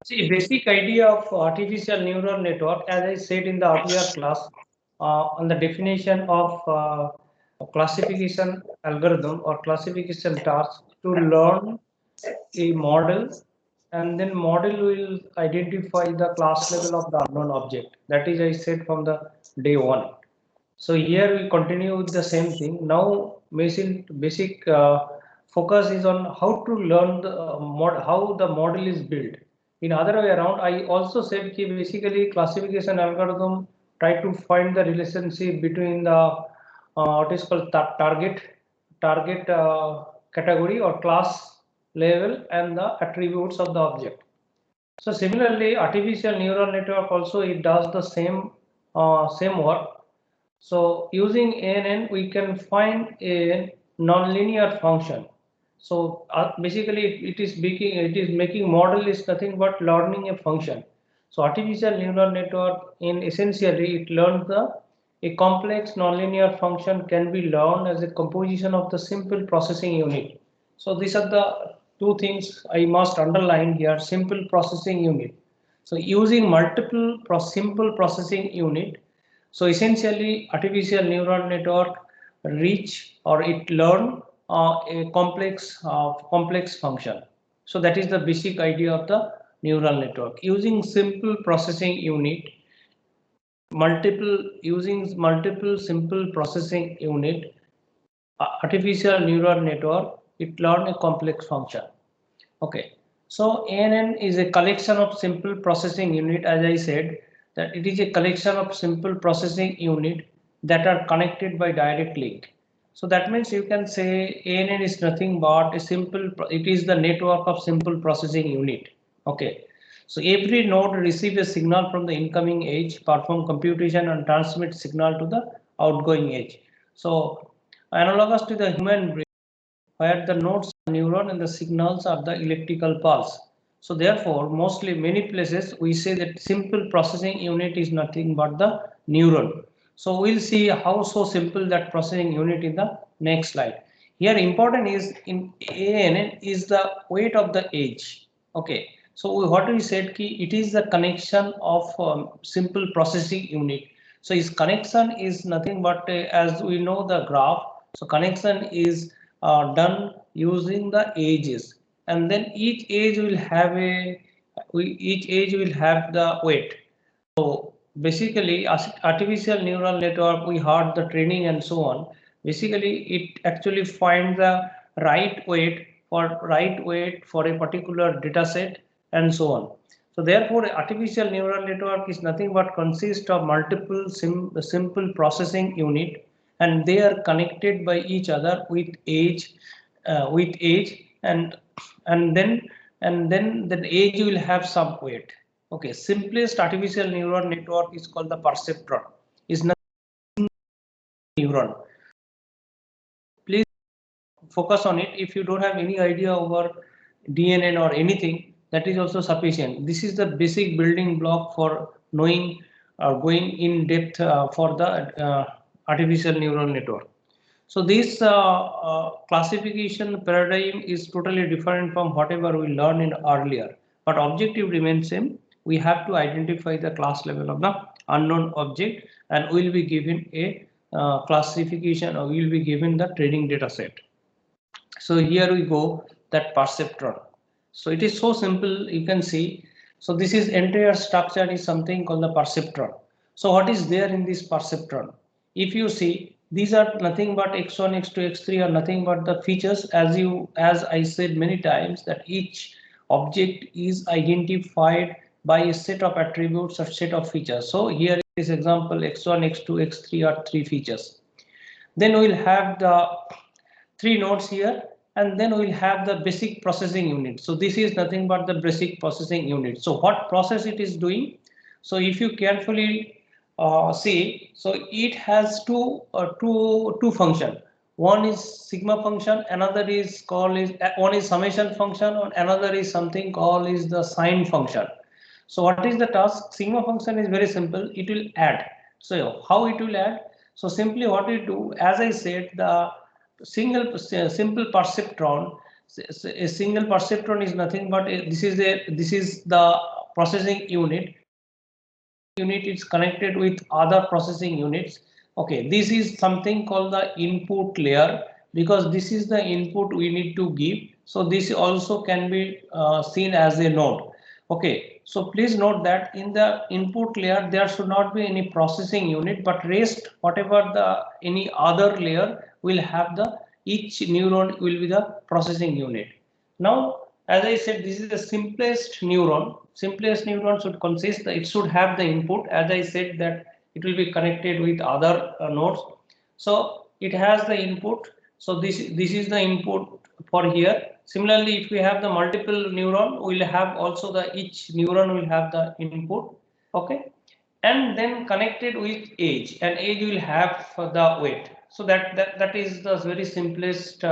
See, basic idea of artificial neural network, as I said in the earlier class, on the definition of classification algorithm or classification task to learn a model, and then model will identify the class level of the unknown object. That is, I said from the day one. So here we continue with the same thing. Now, basic focus is on how to learn the how the model is built. In other way around, I also said that basically classification algorithm try to find the relationship between the what is called target category or class level and the attributes of the object. So similarly, artificial neural network also it does the same work. So using ANN, we can find a nonlinear function. So basically, it is making model is nothing but learning a function. So artificial neural network in essentially it learns the a complex nonlinear function can be learned as a composition of the simple processing unit. So these are the two things I must underline here: simple processing unit. So using multiple simple processing unit, so essentially, artificial neural network reach or it learn a complex function. So that is the basic idea of the neural network. Using simple processing unit, multiple simple processing unit, artificial neural network it learn a complex function. Okay, so ANN is a collection of simple processing unit, as I said, that it is a collection of simple processing unit that are connected by direct link. So that means you can say ANN is nothing but a simple, it is the network of simple processing unit. Okay, so every node receives a signal from the incoming edge, perform computation and transmit signal to the outgoing edge. So analogous to the human brain, where the nodes are neuron and the signals are the electrical pulse. So therefore, mostly many places we say that simple processing unit is nothing but the neuron. So we'll see how so simple that processing unit in the next slide. Here important is in ANN is the weight of the edge. Okay. So what we said key it is the connection of simple processing unit. So its connection is nothing but as we know the graph. So connection is done using the edges, and then each edge will have the weight. So basically, as artificial neural network, we heard the training and so on. Basically, it actually finds the right weight for a particular data set and so on. So therefore, artificial neural network is nothing but consists of multiple simple processing unit, and they are connected by each other with age, and then the age will have some weight. Okay, simplest artificial neural network is called the perceptron. Is nothing neuron. Please focus on it. If you don't have any idea over DNN or anything, that is also sufficient. This is the basic building block for knowing going in depth for the artificial neural network. So this classification paradigm is totally different from whatever we learned in earlier, but objective remains same. We have to identify the class level of the unknown object, and we will be given a classification, or we will be given the training data set. So here we go, that perceptron. So it is so simple, you can see. So this is entire structure is something called the perceptron. So what is there in this perceptron? If you see, these are nothing but x1, x2, x3 are nothing but the features, as I said many times, that each object is identified by a set of attributes or set of features. So here is example x1, x2, x3 are three features. Then we'll have the three nodes here, and then we'll have the basic processing unit. So this is nothing but the basic processing unit. So what process it is doing? So if you carefully see, so it has two function. One is sigma function, another is one is summation function, and another is something called is the sign function. So what is the task? Sigma function is very simple. It will add. So how it will add? So simply what we do, as I said, the simple perceptron. A single perceptron is nothing but this is the processing unit is connected with other processing units. Okay, this is something called the input layer, because this is the input we need to give. So this also can be seen as a node. Okay, so please note that in the input layer there should not be any processing unit, but rest whatever the any other layer will have the each neuron will be the processing unit. Now, as I said, this is the simplest neuron. Simplest neuron should consist, it should have the input. As I said that it will be connected with other nodes. So it has the input. So this is the input for here. Similarly, if we have the multiple neuron, we will have also the each neuron will have the input. Okay, and then connected with edge, and edge will have the weight. So that is the very simplest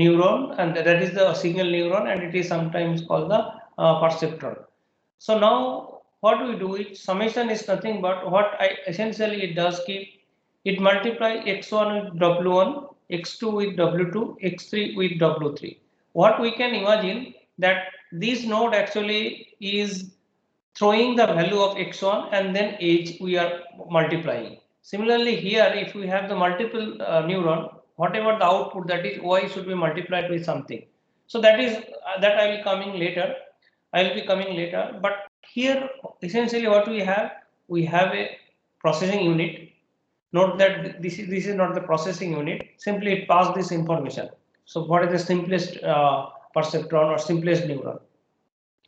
neuron, and that is the single neuron, and it is sometimes called the perceptron. So now what we do, it summation is nothing but what I essentially it does keep, it multiply x1 with w1, x2 with w2, x3 with w3. What we can imagine that this node actually is throwing the value of x1 and then age we are multiplying. Similarly here, if we have the multiple neuron, whatever the output, that is y should be multiplied with something. So that is that I will coming later. I will be coming later. But here essentially what we have a processing unit. Note that this is not the processing unit. Simply it passes this information. So what is the simplest perceptron or simplest neuron?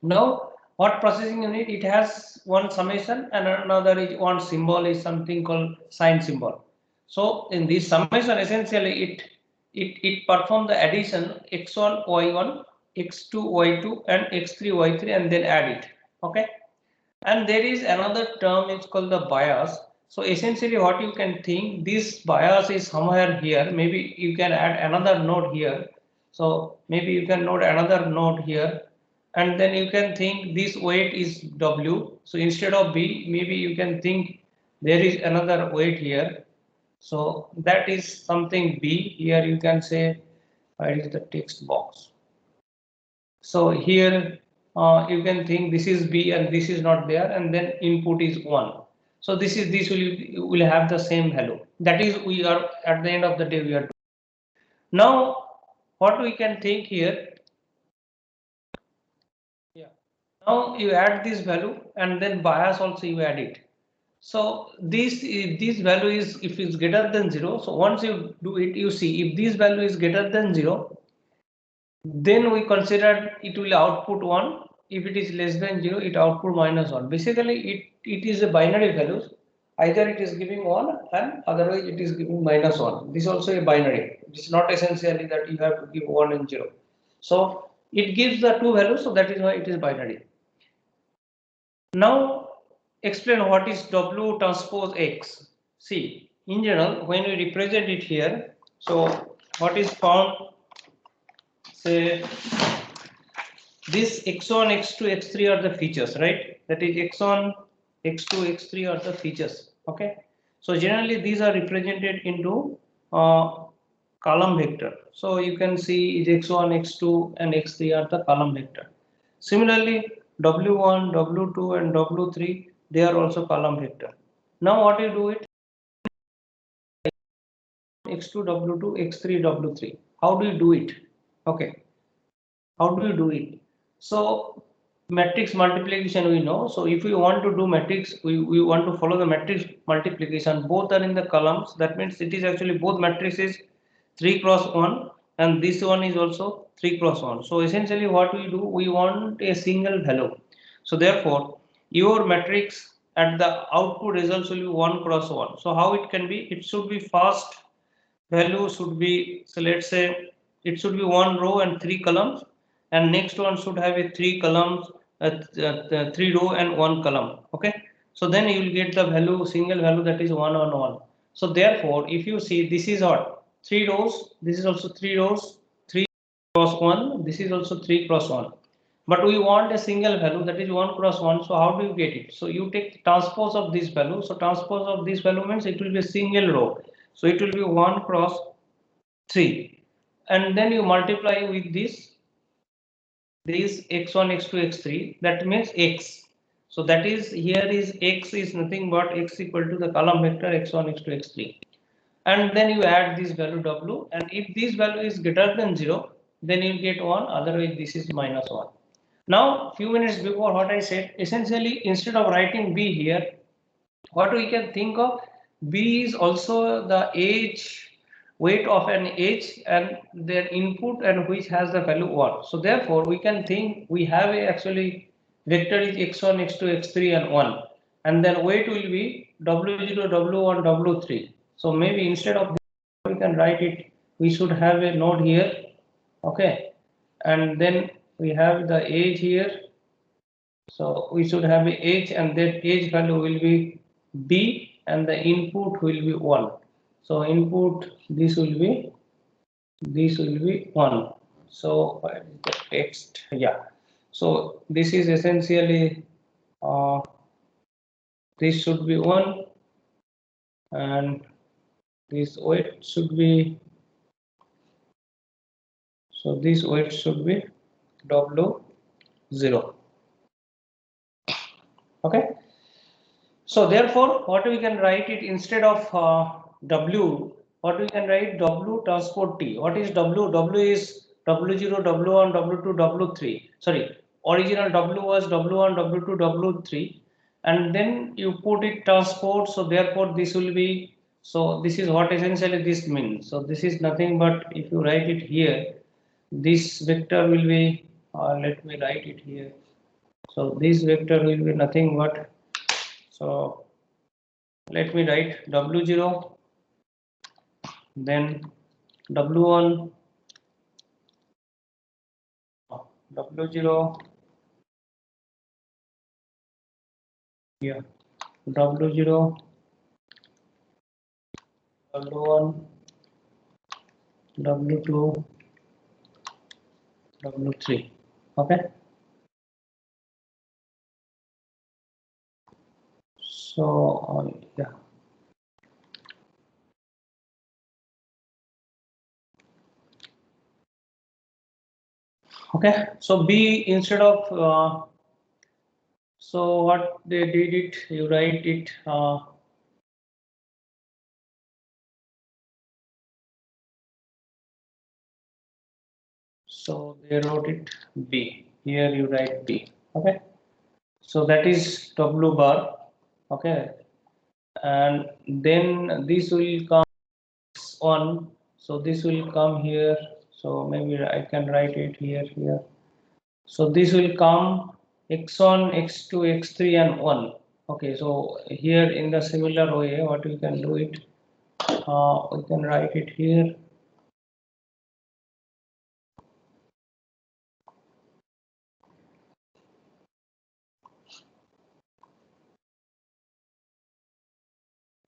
Now, what processing unit? It has one summation and another is one symbol is something called sign symbol. So in this summation, essentially it performs the addition x1 y1, x2 y2, and x3 y3, and then add it. Okay, and there is another term, it's called the bias. So essentially what you can think, this bias is somewhere here. Maybe you can add another node here. So maybe you can note another node here, and then you can think this weight is W. So instead of B, maybe you can think there is another weight here. So that is something B. Here you can say, where is the text box? So here you can think this is B and this is not there, and then input is 1. So this will have the same value. That is, we are at the end of the day we are doing. Now what we can think here. Yeah. Now you add this value and then bias also you add it. So this value is, if it's greater than 0. So once you do it, you see if this value is greater than 0, then we consider it will output 1. If it is less than 0, it output -1. Basically, it is a binary value. Either it is giving 1 and otherwise it is giving -1. This is also a binary. It's not essentially that you have to give 1 and 0. So it gives the two values, so that is why it is binary. Now explain what is W transpose X. See, in general, when we represent it here, so what is found, say this x1, x2, x3 are the features, right? That is x1, x2, x3 are the features. Okay. So generally these are represented into column vector. So you can see is x1, x2, and x3 are the column vector. Similarly, w1, w2, and w3, they are also column vector. Now what you do it? X2, w2, x3, w3. How do you do it? Okay. How do you do it? So matrix multiplication we know. So if we want to do matrix, we want to follow the matrix multiplication. Both are in the columns. That means it is actually both matrices 3 cross 1, and this one is also 3 cross 1. So essentially what we do, we want a single value. So therefore your matrix at the output results will be 1 cross 1. So how it can be? It should be first value should be, so let's say it should be 1 row and 3 columns, and next one should have a 3 columns, 3 row and 1 column. Okay, so then you will get the value, single value, that is 1 on 1. So therefore if you see, this is what 3 rows, this is also 3 rows, 3 cross 1, this is also 3 cross 1, but we want a single value, that is 1 cross 1. So how do you get it? So you take transpose of this value. So transpose of this value means it will be a single row. So it will be 1 cross 3, and then you multiply with this x1, x2, x3. That means x. So that is, here is x is nothing but x equal to the column vector x1, x2, x3. And then you add this value w, and if this value is greater than 0, then you get 1, otherwise this is minus 1. Now, few minutes before what I said, essentially instead of writing b here, what we can think of, b is also the age, weight of an age and their input, and which has the value 1. So therefore we can think we have a actually vector is x1, x2, x3 and 1, and then weight will be w0, w1, w3. So maybe instead of this, we can write it, we should have a node here, okay, and then we have the age here. So we should have a age, and that age value will be b, and the input will be 1. So input, this will be 1. So the text, yeah. So this is essentially this should be 1, and this weight should be, so this weight should be w0. Okay. So therefore, what we can write it instead of w, what we can write w transport t. What is w? W is w0, w1, w2, w3. Sorry, original w was w1, w2, w3, and then you put it transport. So therefore, this will be. So this is what essentially this means. So this is nothing but, if you write it here, this vector will be. Let me write it here. So this vector will be nothing but. So let me write w0, then w1, w0, yeah, w0, w1, w2, w3. Okay. So yeah. Okay. So b instead of so what they did it, you write it. So they wrote it b. Here you write b. Okay. So that is w bar. Okay. And then this will come on, so this will come here. So maybe I can write it here. So this will come x1, x2, x3 and 1. Okay, so here in the similar way, what we can do it, we can write it here.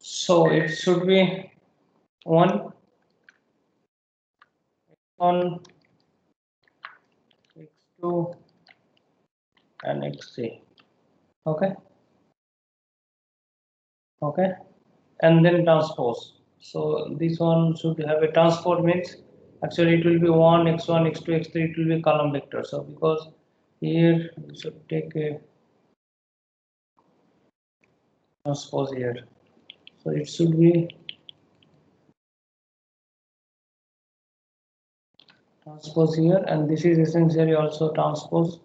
So it should be 1, x1, x2 and x3. Okay. Okay. And then transpose. So this one should have a transport, means actually it will be 1, x1, x2, x3, it will be column vector. So because here we should take a transpose here. So it should be transpose here, and this is essentially also transpose.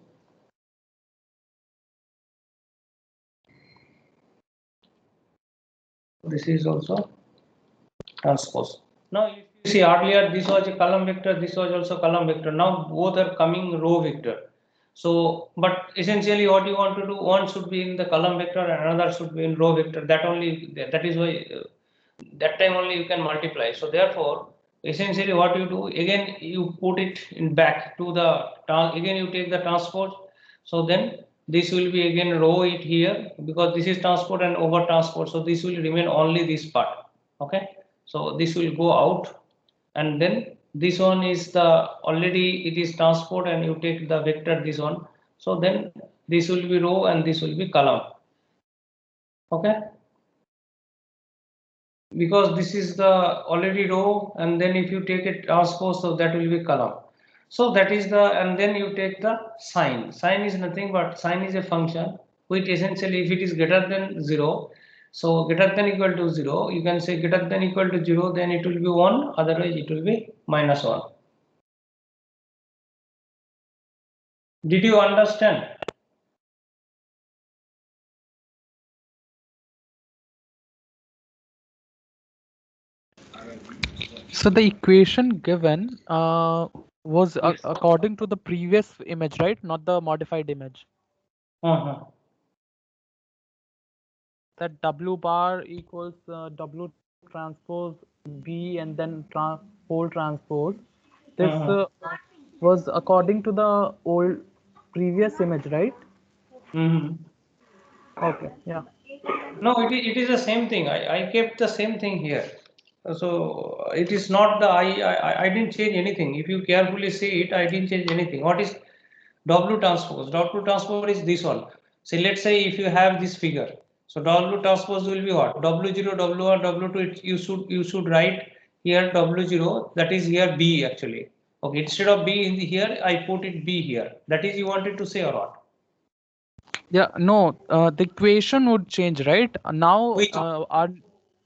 This is also transpose. Now if you see earlier, this was a column vector, this was also column vector. Now both are coming row vector. So, but essentially what you want to do, one should be in the column vector and another should be in row vector. That only, that is why that time only you can multiply. So therefore, essentially what you do, again you put it in back to the, again you take the transport. So then this will be again row it here, because this is transport and over transport. So this will remain only this part. Okay. So this will go out, and then this one is the already it is transport, and you take the vector this one. So then this will be row and this will be column. Okay. Because this is the already row, and then if you take it transpose, so that will be column. So that is the, and then you take the sign. Sign is nothing but, sign is a function. which essentially if it is greater than 0, so greater than equal to 0, you can say greater than equal to 0, then it will be 1, otherwise it will be minus 1. Did you understand? So the equation given was Yes. according to the previous image, right? Not the modified image. That W bar equals W transpose B and then whole transpose. This was according to the old previous image, right? Okay, yeah. No, it is the same thing. I kept the same thing here. So it is not the I didn't change anything. If you carefully see it, I didn't change anything. What is W transpose? W transpose is this one. So let's say if you have this figure, so W transpose will be what? W0, W1, W2. You should write here W0. That is here B actually. Okay, instead of B in here, I put it B here. That is you wanted to say or what? Yeah, no, the equation would change, right? Now Which our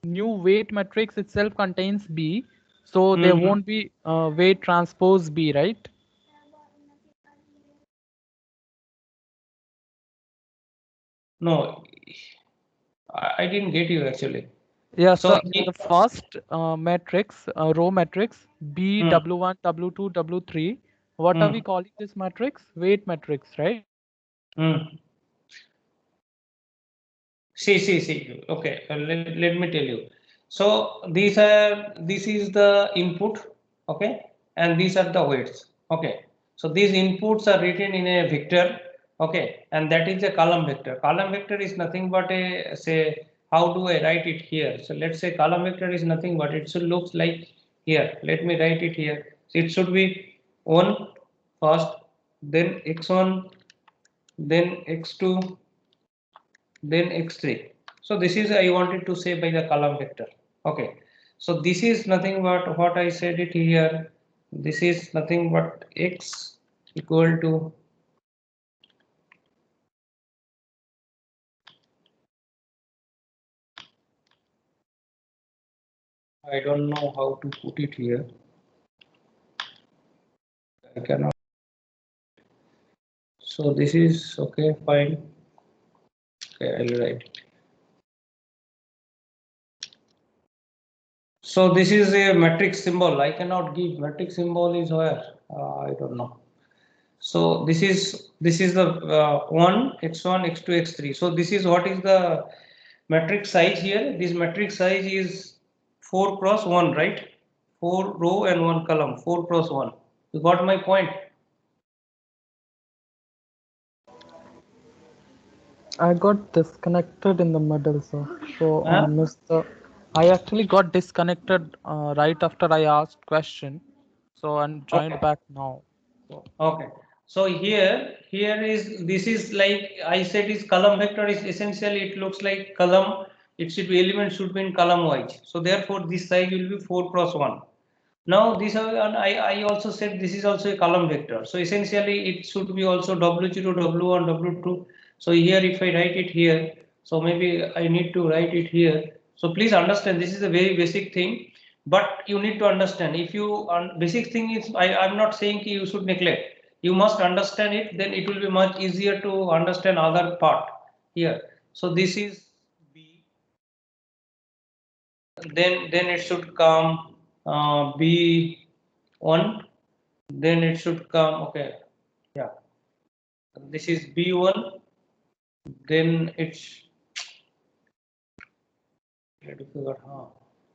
new weight matrix itself contains B, so there won't be weight transpose B, right? No, I didn't get you actually. Yeah, So so the first matrix, row matrix, B, W1, W2, W3, what are we calling this matrix? Weight matrix, right? See. Okay, let me tell you. So this is the input, okay, and these are the weights, okay. So these inputs are written in a vector, okay, and that is a column vector. Column vector is nothing but a say. How do I write it here? So let's say column vector is nothing but it should looks like here. Let me write it here. So it should be 1 first, then x1, then x2, then x3. So this is I wanted to say by the column vector. Okay. So this is nothing but what I said it here. This is nothing but x equal to I don't know how to put it here. I cannot. So this is okay, fine. Okay, I'll write it. So this is a matrix symbol. I cannot give matrix symbol is where I don't know. So this is the 1 x1 x2 x3. So this is what is the matrix size here. This matrix size is 4 cross 1, right? 4 row and 1 column, 4 cross 1. You got my point? I got disconnected in the middle, so missed the. I actually got disconnected right after I asked question, so I'm joined back now. So. Okay. So here is this is like I said is column vector is essentially it looks like column. It should be element should be in column wise. So therefore this size will be 4 cross 1. Now this I also said this is also a column vector. So essentially it should be also W0, W1, W2. So here if I write it here, so maybe I need to write it here. So please understand this is a very basic thing, but you need to understand if you basic thing is I'm not saying you should neglect. You must understand it, then it will be much easier to understand other part here. So this is B, then it should come B1, then it should come okay, yeah, this is B1, then it's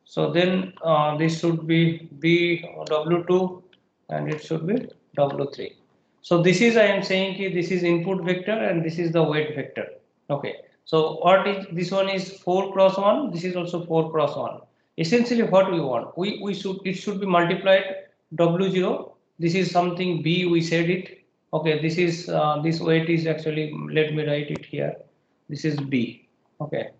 so then this should be B W2 and it should be W3. So this is I am saying this is input vector and this is the weight vector. Okay. So what is this one is 4 cross 1. This is also 4 cross 1. Essentially what we want we should it should be multiplied W0. This is something B we said it. Okay. This is this weight is actually let me write it here. This is B. Okay.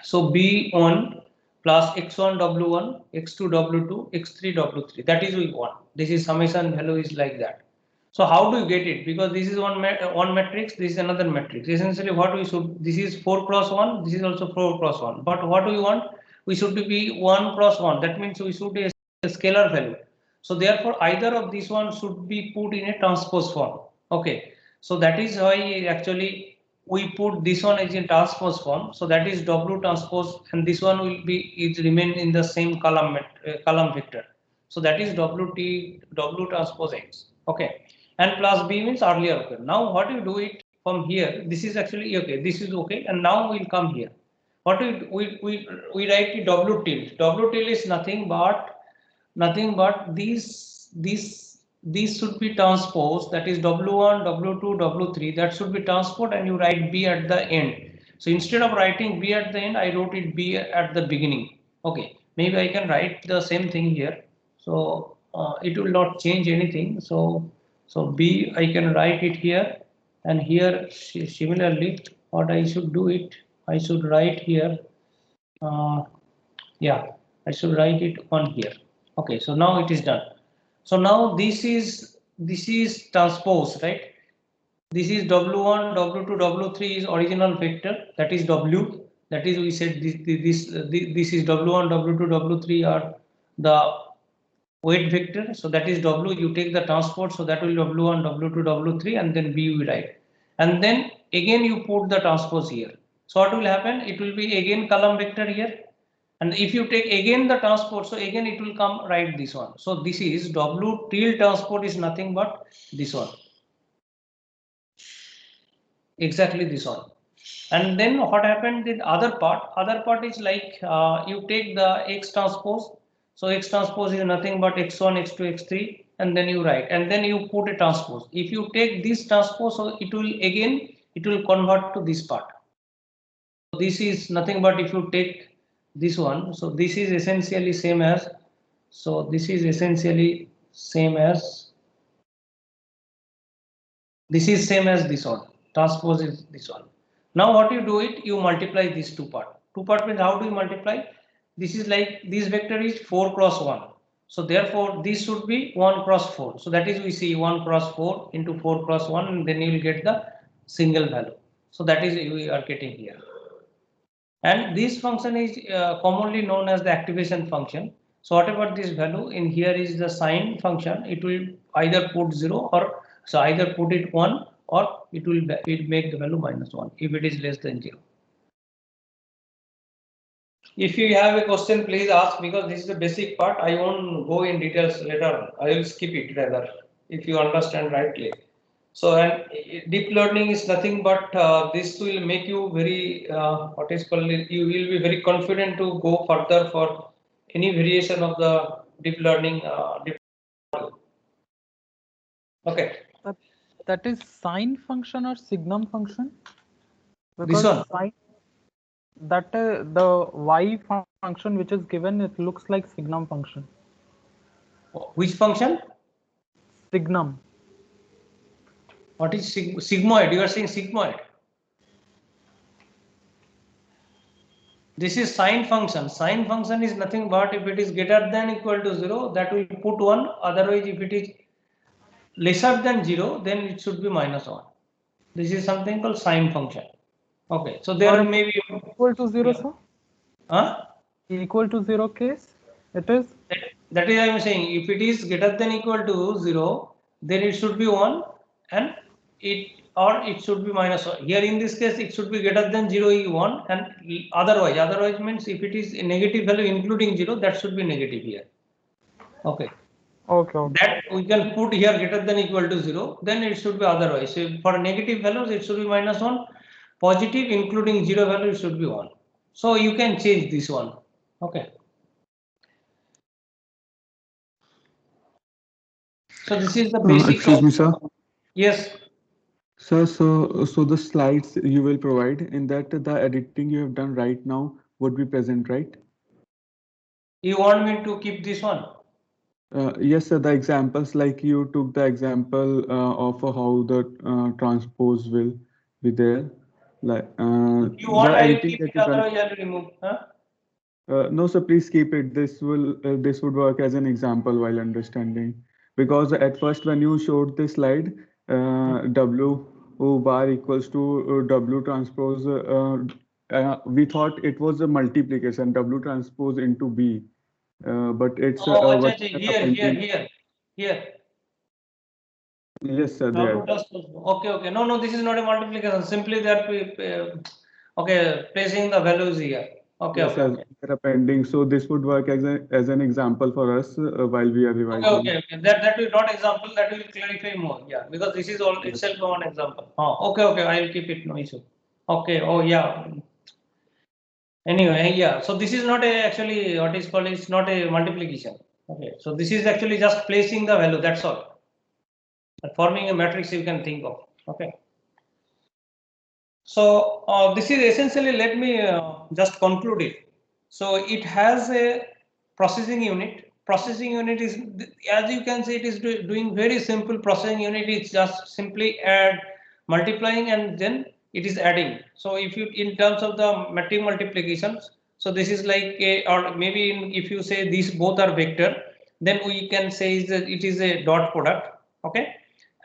So B1 plus x1 W1, x2 W2, x3 W3. That is we want. This is summation value is like that. So how do you get it? Because this is one matrix, this is another matrix. Essentially, what we should, this is 4 cross 1, this is also 4 cross 1. But what do we want? We should be 1 cross 1. That means we should be a scalar value. So therefore, either of these one should be put in a transpose form. Okay. So that is why actually we put this one as in transpose form. So that is W transpose, and this one will be remain in the same column vector. So that is W transpose X. Okay. And plus B means earlier. Okay. Now what you do it from here? This is actually okay. This is okay, and now we'll come here. What we write the W tilde. W tilde is nothing but these should be transposed, that is W1, W2, W3, that should be transposed, and you write B at the end. So instead of writing B at the end, I wrote it B at the beginning. Okay, maybe I can write the same thing here. So it will not change anything. So B, I can write it here, and here similarly, what I should do it, I should write here. Yeah, I should write it on here. Okay, so now it is done. So now this is transpose, right? This is W1, W2, W3 is original vector, that is W. That is, we said this is W1, W2, W3 are the weight vector. So that is W. You take the transport, so that will W1, W2, W3, and then B we write. And then again you put the transpose here. So what will happen? It will be again column vector here. And if you take again the transport, so again it will come right this one. So this is W tilde transport is nothing but this one. Exactly this one. And then what happened in other part is like you take the X transpose. So X transpose is nothing but X1, X2, X3, and then you write, and then you put a transpose. If you take this transpose, so it will convert to this part. So this is nothing but if you take this one, so this is essentially same as, so this is essentially same as, this is same as this one, transpose is this one. Now what you do it, you multiply these two part means how do you multiply? This is like, this vector is 4 cross 1, so therefore this should be 1 cross 4, so that is we see 1 cross 4 into 4 cross 1, and then you will get the single value. So that is we are getting here. And this function is commonly known as the activation function. So whatever this value in here is the sign function, it will either put 0 or, so either put it 1 or it will make the value -1 if it is less than 0. If you have a question, please ask, because this is the basic part. I won't go in details later. I will skip it rather, if you understand rightly. So, and deep learning is nothing but this will make you very what is called, you will be very confident to go further for any variation of the deep learning. Okay. That is sine function or signum function? This Because one. sine, that the y function which is given, it looks like signum function. Which function? Signum. What is sigmoid? You are saying sigmoid. This is sine function. Sine function is nothing but if it is greater than equal to 0, that will put 1. Otherwise, if it is lesser than 0, then it should be -1. This is something called sine function. Okay, so there may be equal to 0, yeah. sir? Huh? Equal to 0 case, it is? That is I am saying, if it is greater than equal to 0, then it should be 1, and it should be -1. Here in this case, it should be greater than 0 is 1, and otherwise means if it is a negative value including 0, that should be negative here. Okay. Okay. That we can put here greater than equal to 0, then it should be otherwise. So for negative values, it should be -1. Positive including 0 value, it should be 1. So you can change this one. Okay. So this is the basic. Excuse me, sir. Yes. Sir, so the slides you will provide, in that the editing you have done right now would be present, right? You want me to keep this one? Yes, sir. The examples, like you took the example of how the transpose will be there. Like You want the I will editing keep that it, you done. otherwise I will remove. Huh? No, sir. Please keep it. This would work as an example while understanding. because at first when you showed this slide, W bar equals to W transpose, we thought it was a multiplication, W transpose into B, but it's Oh, acha, what acha, we are appending. here. Yes, sir, W there. transpose. Okay. No, this is not a multiplication. Simply that we, okay, placing the values here. Yes, as Okay. we are appending. So this would work as an example for us while we are revising. Okay. That will not example, that will clarify more. Yeah, because this is all itself one example. Oh, okay. I will keep it, no issue. Okay. Oh, yeah. Anyway, yeah. So this is not a actually what is called, it's not a multiplication. Okay. So this is actually just placing the value. That's all. Forming a matrix you can think of. Okay. So this is essentially, let me just conclude it. So it has a processing unit. Processing unit is, as you can see, it is doing very simple processing unit. It's just simply add, multiplying, and then it is adding. So if you, in terms of the matrix multiplications, so this is like a, or maybe if you say these both are vector, then we can say is that it is a dot product. Okay,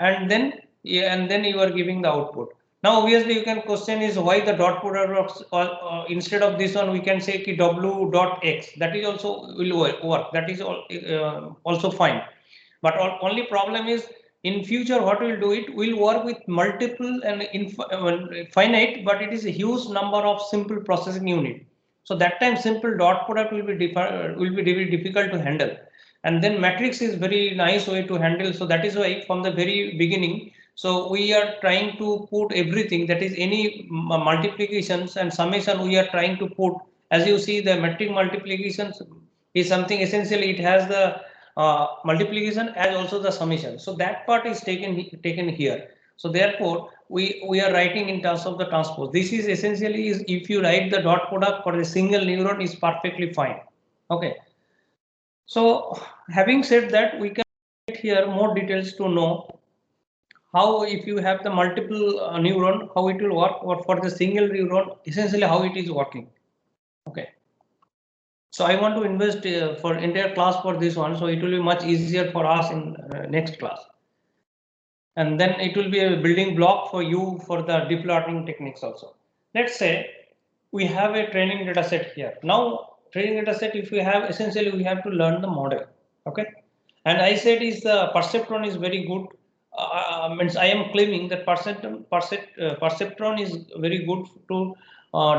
and then you are giving the output. Now obviously you can question is why the dot product instead of this one we can say ki w dot x, that is also will work, that is also fine, but only problem is in future what we'll do, it will work with multiple and finite, but it is a huge number of simple processing unit. So that time simple dot product will be very difficult to handle, and then matrix is very nice way to handle. So that is why from the very beginning, so we are trying to put everything, that is any multiplications and summation we are trying to put. As you see, the matrix multiplications is something essentially it has the multiplication as also the summation. So that part is taken here. So therefore we are writing in terms of the transpose. This is essentially is if you write the dot product for the single neuron is perfectly fine. Okay. So having said that, we can get here more details to know how, if you have the multiple neuron, how it will work, or for the single neuron, essentially how it is working. Okay. So I want to invest for entire class for this one, so it will be much easier for us in next class. And then it will be a building block for you for the deep learning techniques also. Let's say we have a training data set here. Now training data set, if we have, essentially we have to learn the model. Okay. And I said is the perceptron is very good. Means I am claiming that perceptron is very good to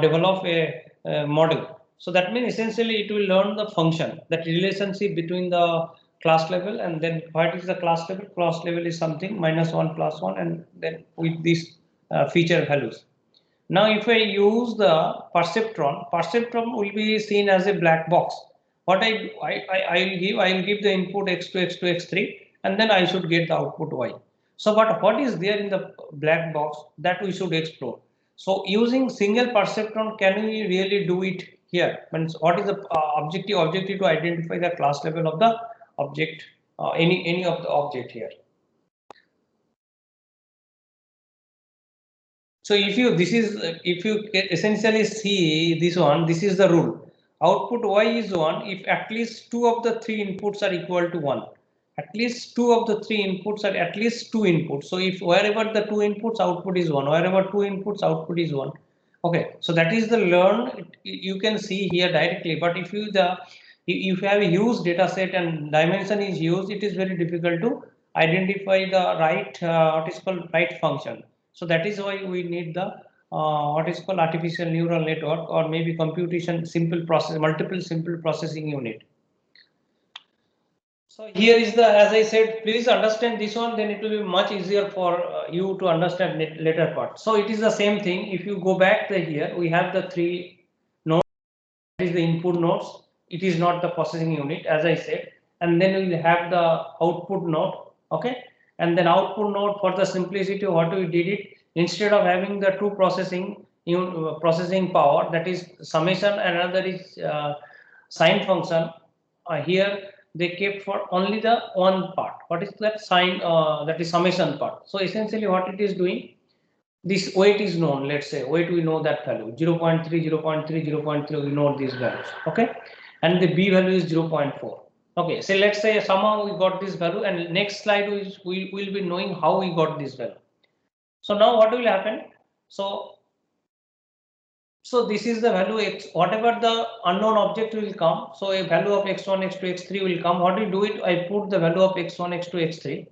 develop a model. So that means essentially it will learn the function, that relationship between the class level, and then what is the class level? Class level is something -1 +1, and then with these feature values. Now, if I use the perceptron will be seen as a black box. What I'll give the input x2, x2, x3, and then I should get the output y. So, but what is there in the black box, that we should explore. So, using single perceptron, can we really do it here? Means what is the objective to identify the class level of the object, any of the object here. So if you essentially see this one, this is the rule. Output y is 1 if at least 2 of the 3 inputs are equal to 1. At least 2 of the 3 inputs are at least 2 inputs. So if wherever the 2 inputs, output is 1. Wherever 2 inputs, output is 1. Okay, so that is the learn. You can see here directly. But if you have a huge data set and dimension is used, it is very difficult to identify the right what is called right function. So that is why we need the what is called artificial neural network, or maybe computation simple process, multiple simple processing unit. So here is the, as I said, please understand this one, then it will be much easier for you to understand later part. So it is the same thing. If you go back to here, we have the 3 nodes. That is the input nodes. It is not the processing unit, as I said. And then we will have the output node. Okay. And then output node, for the simplicity, what we did it, instead of having the 2 processing power, that is summation, and another is sine function, here they kept for only the one part. What is that? Sine, that is summation part. So essentially what it is doing, this weight is known, let's say weight, we know that value 0.3, 0.3, 0.3, we know these values. Okay, and the b value is 0.4. Okay, so let's say somehow we got this value, and next slide we will be knowing how we got this value. So now what will happen? So this is the value x, whatever the unknown object will come. So a value of x1, x2, x3 will come. What will do it? I put the value of x1, x2, x3,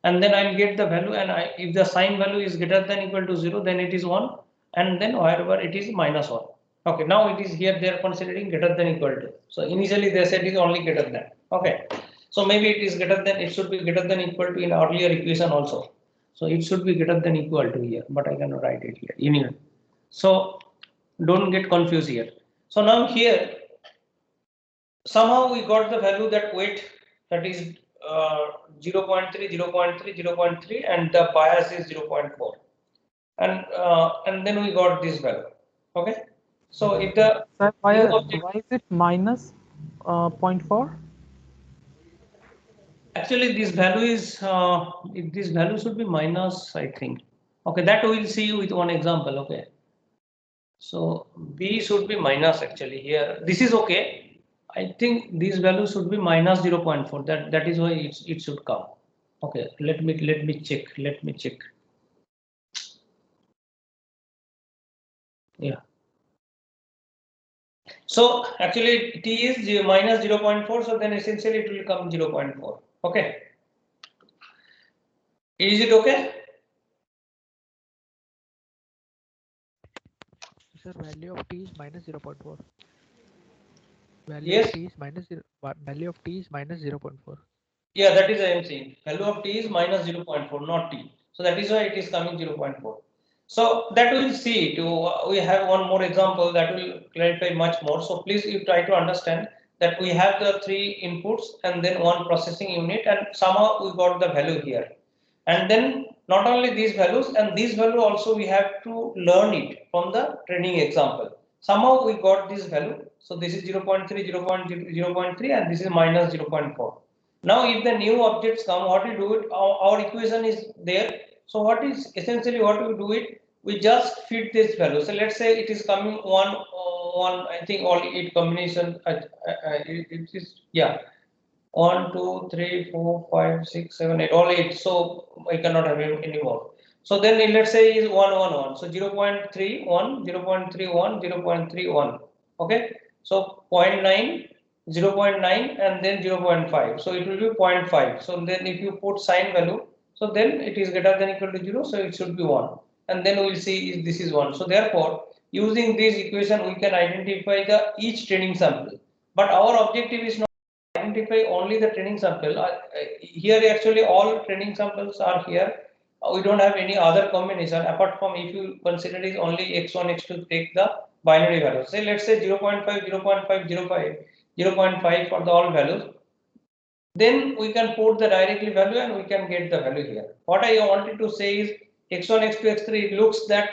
and then I'll get the value. And if the sign value is greater than equal to 0, then it is 1, and then wherever it is -1. Okay, now it is here they are considering greater than equal to. So initially they said it is only greater than. Okay, so maybe it is greater than, it should be greater than equal to in earlier equation also. So it should be greater than equal to here, but I cannot write it here. So don't get confused here. So now here somehow we got the value that weight, that is 0.3, 0.3, 0.3, and the bias is 0.4, and then we got this value. Okay, so if the Sir, why new object, is it minus 0.4? actually this value is this value should be minus, I think. Okay, that we will see with one example. Okay, so B should be minus actually here. This is okay. I think this value should be minus 0.4. That is why it should come. Okay, let me check. Let me check. Yeah. So actually T is minus 0.4. So then essentially it will come 0.4. Okay. Is it okay? Sir, value of t is minus 0.4. Yes. Of t is minus value of t is minus 0.4. Yeah, that is I am saying. Value of T is minus 0.4, not T. So that is why it is coming 0.4. So that we will see. We have one more example that will clarify much more. So please you try to understand that we have the 3 inputs and then one processing unit, and somehow we got the value here. And then not only these values, and these value also we have to learn it from the training example. Somehow we got this value. So this is 0.3, 0.3, and this is minus 0.4. Now, if the new objects come, what we do it? Our equation is there. So what is essentially what we do it? We just feed this value. So let's say it is coming one. I think all 8 combination. It is, yeah. 1, 2, 3, 4, 5, 6, 7, 8, all 8. So I cannot have any more. So then let's say is 1, 1, 1. So 0.31, 0.31, 0.31. Okay. So 0.9, 0.9, and then 0.5. So it will be 0.5. So then if you put sign value, so then it is greater than equal to 0. So it should be 1. And then we will see if this is 1. So therefore, using this equation, we can identify the each training sample. But our objective is not identify only the training sample. Here actually all training samples are here. We don't have any other combination apart from if you consider is only x1, x2, take the binary value. Say let's say 0.5, 0.5, 0.5, 0.5 for the all values. Then we can put the directly value and we can get the value here. What I wanted to say is x1, x2, x3, it looks that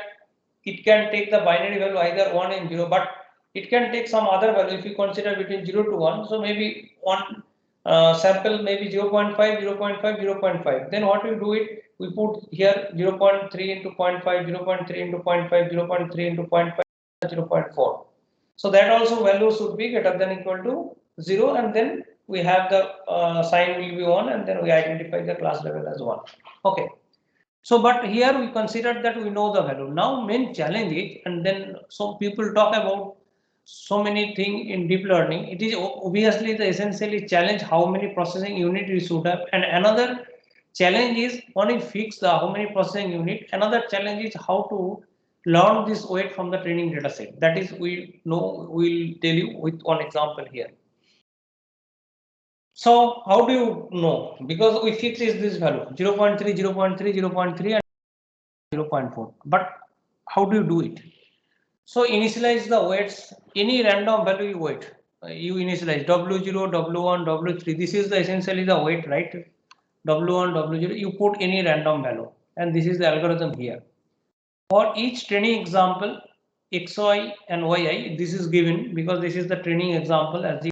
it can take the binary value either 1 and 0, but it can take some other value if you consider between 0 to 1. So maybe one sample maybe 0.5, 0.5, 0.5. Then what we do it, we put here 0.3 into 0.5, 0.3 into 0.5, 0.3 into 0.5, 0.4. So that also value should be greater than equal to 0, and then we have the sign will be 1, and then we identify the class level as 1. Okay. So, but here we considered that we know the value. Now, main challenge is, and then some people talk about so many things in deep learning. It is obviously the essentially challenge how many processing unit we should have, and another challenge is when we fix the how many processing unit. Another challenge is how to learn this weight from the training data set. That is, we know we'll tell you with one example here. So how do you know? Because we fix is this value 0.3, 0.3, 0.3, and 0.4. But how do you do it? So initialize the weights, any random value you weight. You initialize W0, W1, W3. This is the essentially the weight, right? W1, W0. You put any random value, and this is the algorithm here. For each training example, XY and YI, this is given because this is the training example. As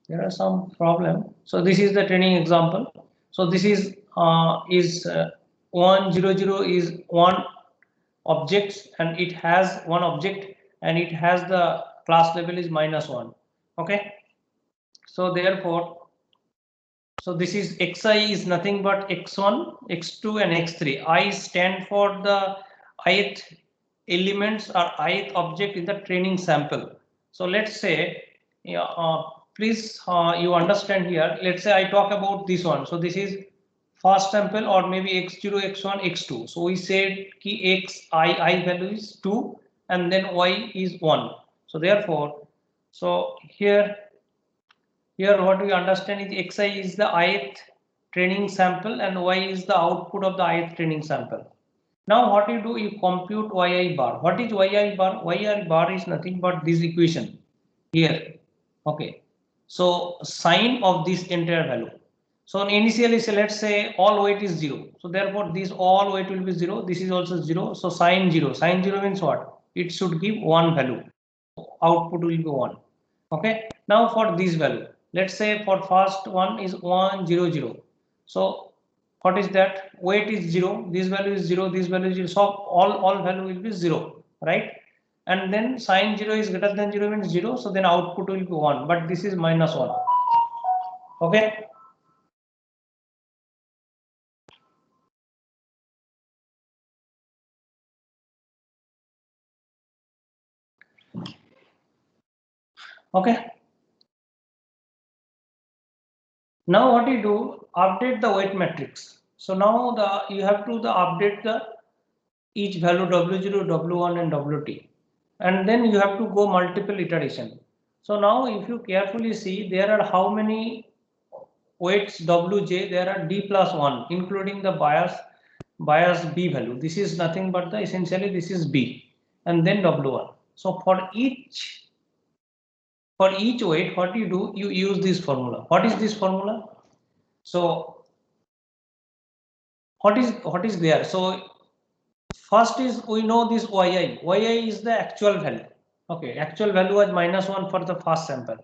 there are some problem. So this is the training example. So this is 100 is one objects, and it has one object and it has the class level is -1. Okay. So therefore, so this is xi is nothing but x1, x2 and x3. I stand for the ith elements or ith object in the training sample. So let's say, please you understand here. Let's say I talk about this one. So this is first sample or maybe x0, x1, x2. So we said ki I value is 2 and then y is 1. So therefore, so here what we understand is xi is the ith training sample and y is the output of the ith training sample. Now what you do, you compute yi bar. What is yi bar? Yi bar is nothing but this equation here. Okay. So sine of this entire value. So initially, so let's say all weight is 0. So therefore this all weight will be 0. This is also 0. So sine 0. Sine 0 means what? It should give 1 value. Output will be 1. Okay. Now for this value, let's say for first one is 1 0 0. So what is that? Weight is 0. This value is 0. This value is 0. So all value will be 0, right? And then sine 0 is greater than 0 means 0. So then output will be 1. But this is -1. Okay. Okay. Now what you do, update the weight matrix. So now you have to update the each value W0, W1 and WT. And then you have to go multiple iteration. So now if you carefully see, there are how many weights Wj, there are D plus 1, including the bias B value. This is nothing but the essentially this is B and then W1. So for each weight, what you do, you use this formula. What is this formula? So what is there? So first is we know this yi. Yi is the actual value. Okay, actual value was -1 for the first sample,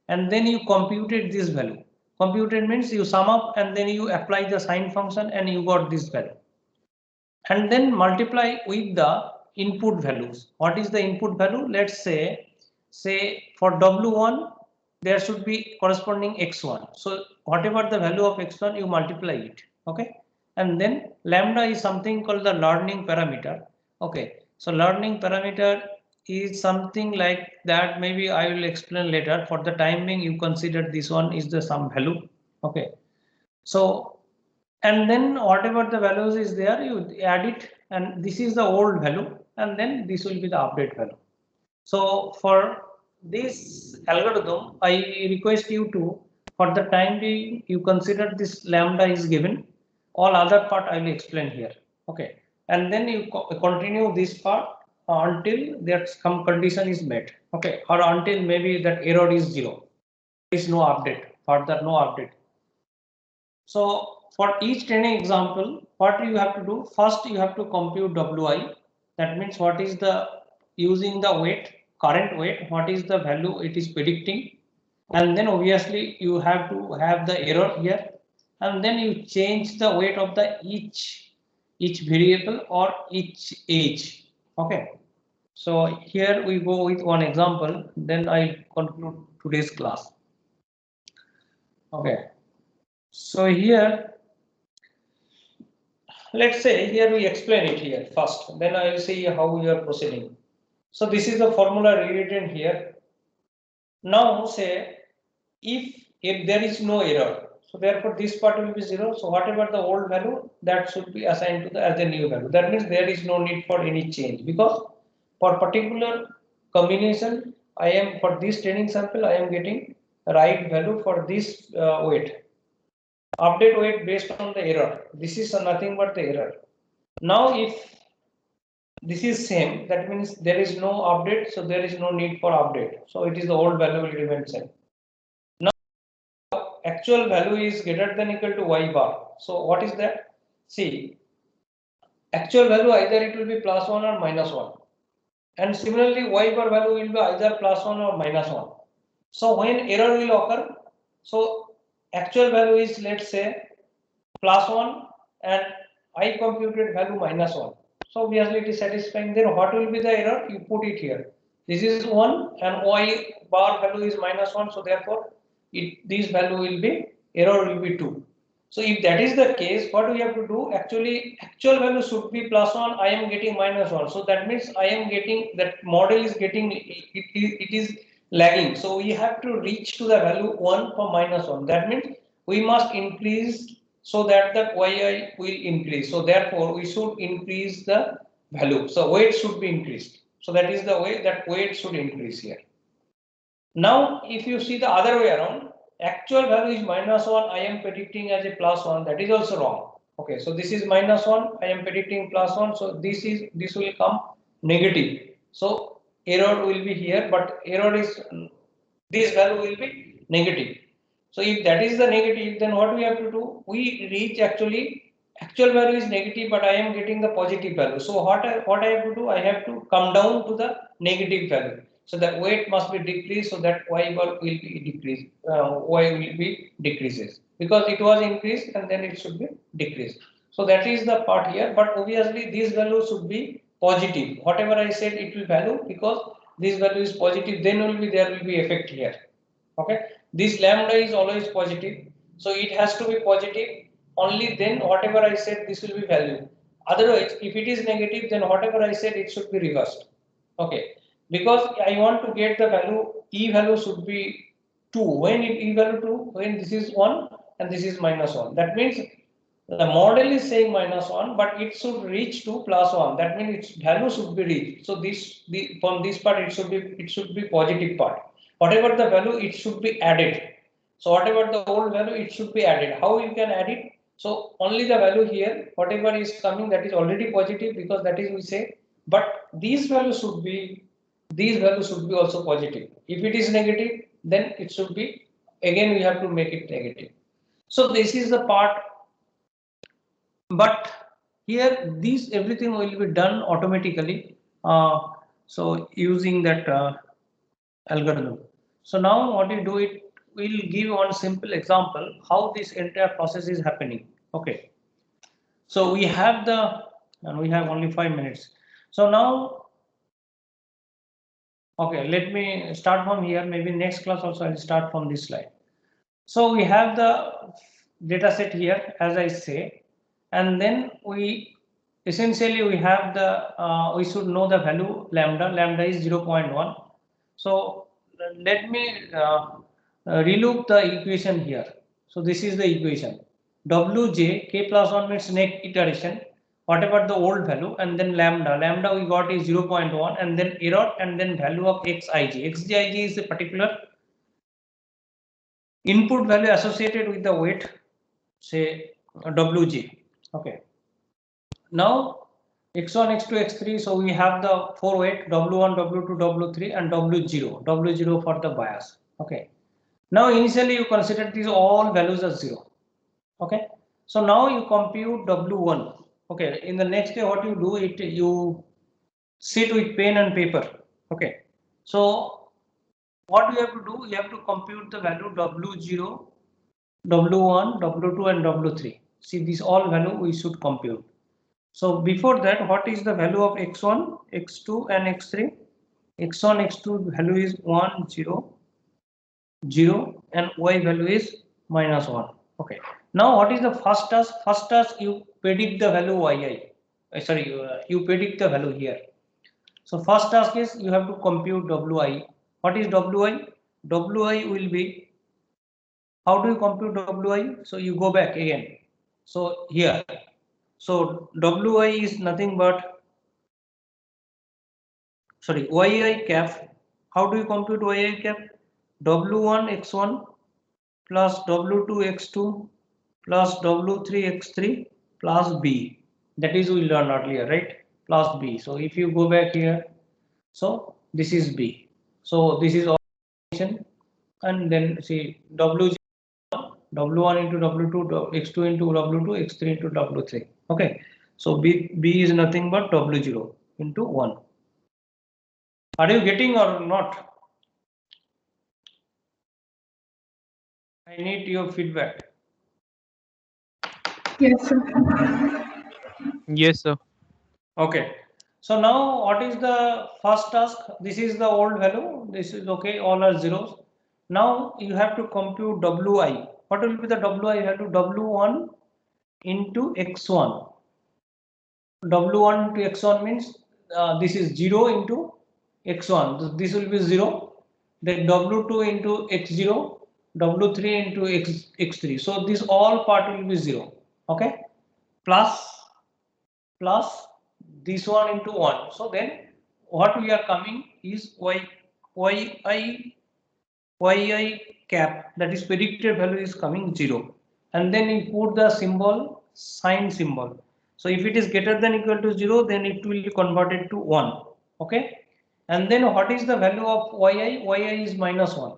and then you computed this value. Computed means you sum up and then you apply the sine function and you got this value. And then multiply with the input values. What is the input value? Let's say for W1 there should be corresponding x1. So whatever the value of x1 you multiply it. Okay. And then lambda is something called the learning parameter. Okay. So learning parameter is something like that. Maybe I will explain later. For the time being, you consider this one is the some value. Okay. So and then whatever the values is there, you add it, and this is the old value, and then this will be the update value. So for this algorithm, I request you to, for the time being, you consider this lambda is given. All other part I will explain here. Okay, and then you continue this part until that some condition is met. Okay, or until maybe that error is 0. There is no update. Further, no update. So for each training example, what you have to do, first you have to compute Wi. That means what is the, using the weight, current weight, what is the value it is predicting. And then obviously you have to have the error here. And then you change the weight of the each variable or each age. Okay. So here we go with one example, then I conclude today's class. Okay. So here, let's say here we explain it here first, then I will see how we are proceeding. So this is the formula rewritten here. Now say if there is no error, so therefore this part will be 0. So whatever the old value, that should be assigned to the as a new value. That means there is no need for any change, because for particular combination, I am for this training sample I am getting the right value for this weight. Update weight based on the error. This is nothing but the error. Now if this is same, that means there is no update, so there is no need for update. So it is the old value will remain same. Now actual value is greater than equal to y bar. So what is that? See, actual value either it will be +1 or -1. And similarly y bar value will be either +1 or -1. So when error will occur, so actual value is, let's say, +1 and I computed value -1. So obviously it is satisfying. Then what will be the error? You put it here. This is 1 and y bar value is -1. So therefore, this value will be, error will be 2. So if that is the case, what we have to do? Actually, actual value should be +1. I am getting -1. So that means I am getting, that model is getting, it is lagging. So we have to reach to the value 1 for -1. That means we must increase so that the yi will increase. So therefore, we should increase the value. So weight should be increased. So that is the way that weight should increase here. Now, if you see the other way around, actual value is -1. I am predicting as a +1. That is also wrong. Okay, so this is -1. I am predicting +1. So this will come negative. So error will be here, but error is, this value will be negative. So if that is the negative, then what we have to do? We reach actual value is negative, but I am getting the positive value. So what I have to do? I have to come down to the negative value. So that weight must be decreased, so that y bar will be decreased. Y will be decreases because it was increased and then it should be decreased. So that is the part here. But obviously this value should be positive. Whatever I said, it will value because this value is positive. Then there will be effect here. Okay, this lambda is always positive, so it has to be positive. Only then whatever I said, this will be value. Otherwise, if it is negative, then whatever I said, it should be reversed. Okay, because I want to get the value, e value should be 2. When e value 2, when this is 1 and this is -1, that means the model is saying -1, but it should reach to +1. That means its value should be reached. So from this part, it should be positive part. Whatever the value, it should be added. So whatever the old value, it should be added. How you can add it? So only the value here, whatever is coming, that is already positive because that is we say. But these values should be also positive. If it is negative, then it should be, again we have to make it negative. So this is the part. But here this everything will be done automatically. So using that algorithm. So now what you do, it will give one simple example how this entire process is happening. Okay. So we have and we have only 5 minutes. So now, okay, let me start from here. Maybe next class also I'll start from this slide. So we have the data set here, as I say, and then we essentially we have the we should know the value lambda. Lambda is 0.1. So let me relook the equation here. So this is the equation. Wj k plus 1 means next iteration, whatever the old value, and then lambda we got is 0.1, and then error, and then value of xij. Xij is a particular input value associated with the weight, say Wg. Okay. Now x1, x2, x3. So we have the 4 weight W1, W2, W3, and W0. W0 for the bias. Okay. Now initially you consider these all values as 0. Okay. So now you compute W1. Okay. In the next day, what you do, you sit with pen and paper. Okay. So what we have to do, you have to compute the value W0, W1, W2, and W3. See, these all value we should compute. So before that, what is the value of x1, x2, and x3? x1, x2 value is 1, 0, 0, and y value is -1. Okay. Now what is the first task? First task, you predict the value yi. You predict the value here. So first task is you have to compute wi. What is wi? Wi will be, how do you compute wi? So you go back again. So here, so wi is nothing but, sorry, yi cap. How do you compute yi cap? W1 x1 plus W2 x2 plus W3 x3 plus b. That is we learned earlier, right? Plus b. So if you go back here, so this is b. So this is all, and then see W1 into W2, x2 into W2, x3 into W3. Okay. So b is nothing but W0 into 1. Are you getting or not? I need your feedback. Yes, sir. Yes, sir. Okay. So now what is the first task? This is the old value. This is okay. All are zeros. Now you have to compute Wi. What will be the Wi value? W1 into x1. W1 to x1 means this is 0 into x1. This will be 0. Then W2 into x0, W3 into x3. So this all part will be 0. Okay. Plus this one into 1. So then what we are coming is yi cap, that is predicted value is coming 0. And then you put the symbol, sign symbol. So if it is greater than equal to 0, then it will be converted to 1. Okay. And then what is the value of yi? Yi is minus 1.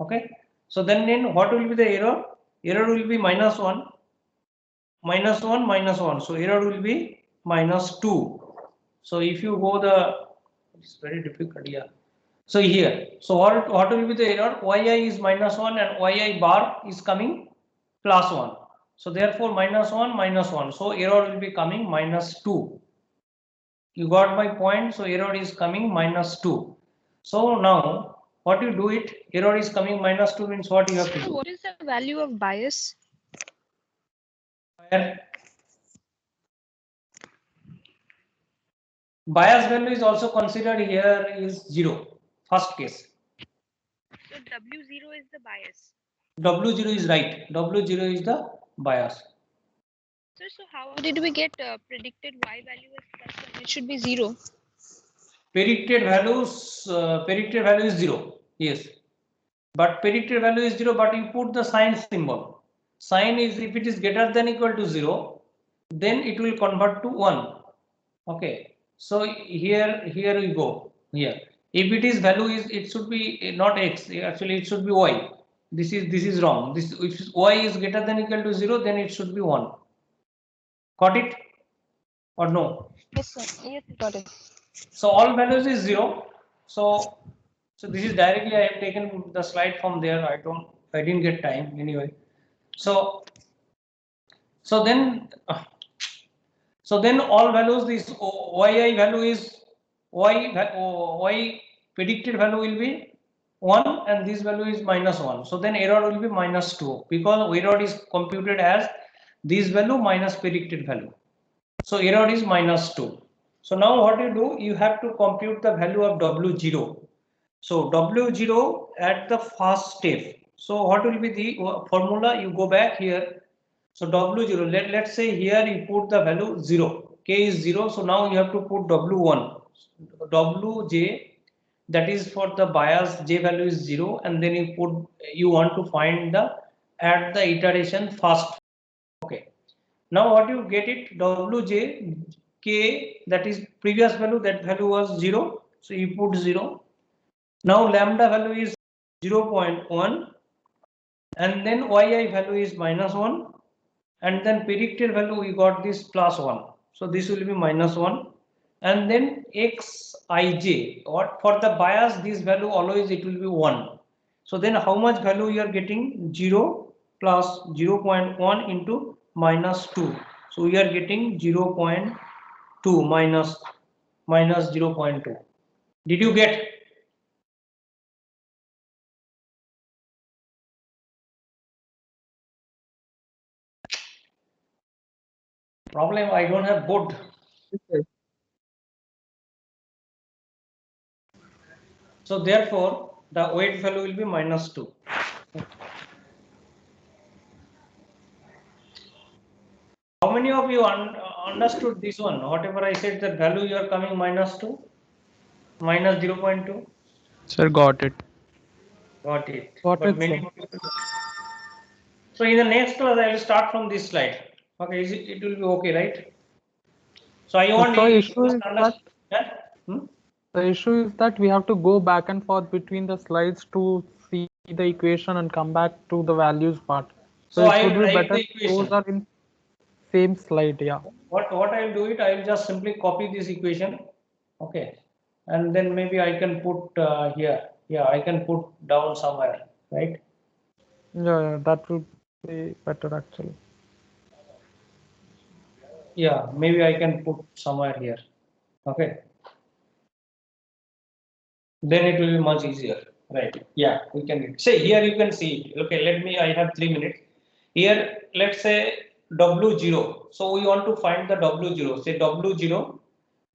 Okay. So then what will be the error? Error will be minus 1, minus 1, minus 1. So error will be minus 2. So if you go it's very difficult here. So here, so what will be the error? Yi is minus 1 and yi bar is coming plus 1. So therefore minus 1, minus 1. So error will be coming minus 2. You got my point? So error is coming minus 2. So now what you do it? Error is coming minus 2 means what you have to do? What is the value of bias? Bias value is also considered here is 0. First case. So W0 is the bias. W0 is right. W0 is the bias. So how did we get predicted y value as plus 1? It should be 0. Predicted value is 0. Yes. But predicted value is 0, but you put the sign symbol. Sign is if it is greater than equal to 0, then it will convert to 1. Okay. So here we go. Here. If it is value is, it should be not x, actually it should be y. This is wrong. This if y is greater than equal to 0, then it should be 1. Got it? Or no? Yes, sir. Yes, got it. So all values is 0. So this is directly, I have taken the slide from there. I didn't get time anyway. So then all values, this yi value is y predicted value will be 1 and this value is minus 1. So then error will be minus 2 because error is computed as this value minus predicted value. So error is minus 2. So now what you do, you have to compute the value of W0. So W0 at the first step. So what will be the formula? You go back here. So W0, let's say here you put the value 0. K is 0. So now you have to put W1. Wj, that is for the bias, J value is 0. And then you want to find at the iteration first. Okay. Now what you get it? Wj, K, that is previous value, that value was 0. So you put 0. Now lambda value is 0.1 and then yi value is minus 1 and then predicted value we got this plus 1. So this will be minus 1 and then xij, what for the bias this value always it will be 1. So then how much value you are getting? 0 plus 0.1 into minus 2. So we are getting 0.2 minus 0.2. Did you get? Problem, I don't have board. So therefore the weight value will be minus 2. How many of you understood this one? Whatever I said, that value you are coming minus 2, minus 0.2. Sir, got it. Got it. Got But it, many sir. people. So in the next class, I will start from this slide. Okay, it will be okay, right? So I want the you issue to is understand. Yeah? The issue is that we have to go back and forth between the slides to see the equation and come back to the values part. So it I would will be write better the if those equation. are in same slide. Yeah. What I will do it, I will just simply copy this equation. Okay. And then maybe I can put here. Yeah, I can put down somewhere, right? Yeah, that would be better actually. Yeah, maybe I can put somewhere here. Okay. Then it will be much easier, right? Yeah, we can say here you can see. Okay, let me. I have 3 minutes. Here, let's say W0. So we want to find the W0. Say W0.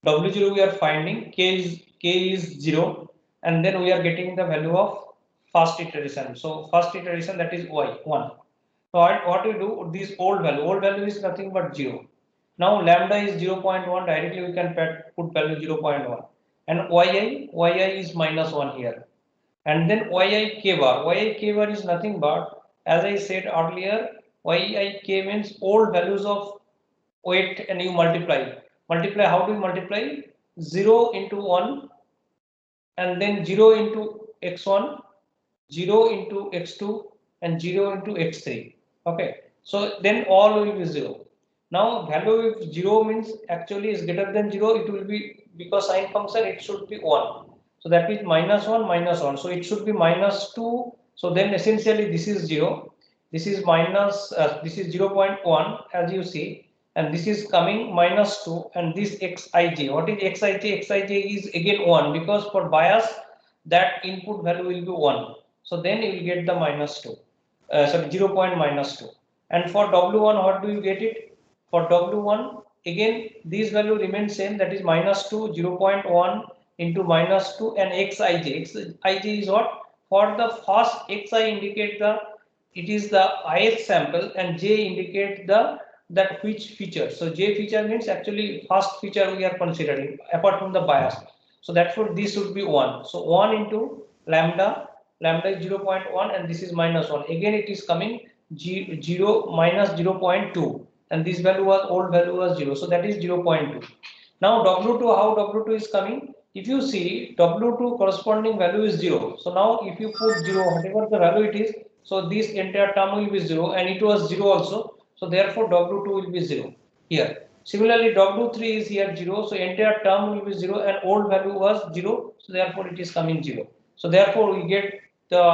W0 we are finding K is 0, and then we are getting the value of first iteration. So first iteration, that is Y 1. So what we do, this old value is nothing but 0. Now lambda is 0.1, directly we can put value 0.1, and yi is -1 here, and then yi k bar is nothing but, as I said earlier, yi k means old values of weight, and you multiply. How do you multiply? 0 into 1, and then 0 into x1, 0 into x2, and 0 into x3. Okay, so then all will be 0. Now value if 0 means actually is greater than 0, it will be, because sine function, it should be 1. So that is -1, so it should be -2. So then essentially this is 0, this is this is 0.1, as you see, and this is coming -2, and this xij. What is xij? Xij is again 1, because for bias that input value will be 1. So then you will get the -2, sorry, 0.2. And for W1, what do you get it? For W1, again, this value remains same, that is -2, 0.1 into -2, and xij. Xij is what? For the first, xi indicate the, it is the ith sample, and j indicate the, that which feature. So j feature means actually first feature we are considering apart from the bias. So therefore this should be 1. So 1 into lambda is 0.1, and this is -1. Again it is coming 0 minus 0.2, and this value was, old value was 0. So that is 0.2. Now W2, how W2 is coming? If you see, W2 corresponding value is 0. So now if you put 0, whatever the value it is, so this entire term will be 0, and it was 0 also. So therefore W2 will be 0 here. Similarly, W3 is here 0, so entire term will be 0, and old value was 0, so therefore it is coming 0. So therefore we get the,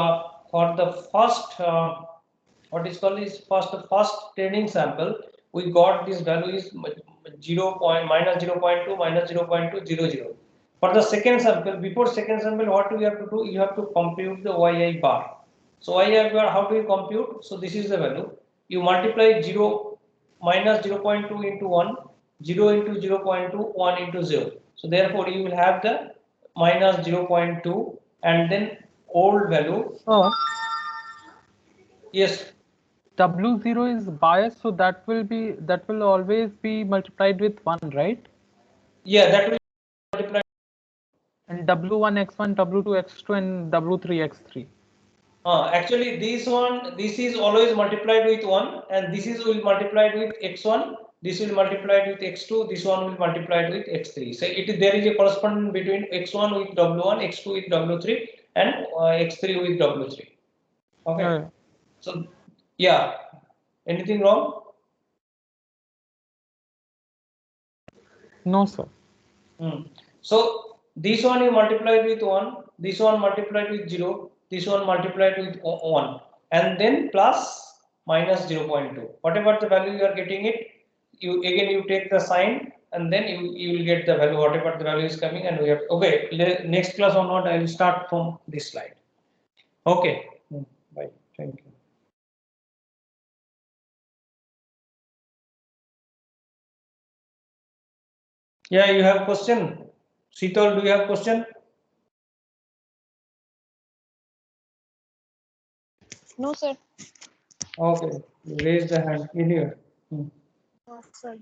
for the first what is called is first training sample, we got this value is 0. -0.2 -0.200. For the second sample, before second sample, what we have to do? You have to compute the yi bar. So yi bar, how do you compute? So this is the value. You multiply 0 minus 0.2 into 1, 0 into 0.2, 1 into 0. So therefore you will have the minus 0.2, and then old value. So Yes. W0 is bias, so that will always be multiplied with 1, right? Yeah, that will multiply. And W1 x1, W2 x2, and W3 x3. Actually, this is always multiplied with 1, and this is will multiplied with x1. This will multiplied with x2. This one will multiplied with x3. So there is a correspondence between x1 with W1, x2 with W3, and x3 with W3. Okay. Yeah. So yeah, anything wrong? No, sir. So this one you multiplied with 1, this one multiplied with 0, this one multiplied with 1, and then plus minus 0.2. Whatever the value you are getting it, you take the sign, and then you will get the value, whatever the value is coming, and we have, okay, next class onward I will start from this slide. Okay. Bye. Thank you. Yeah, you have question? Sheetal, do you have question? No, sir. Okay, raise the hand in here. No, sir.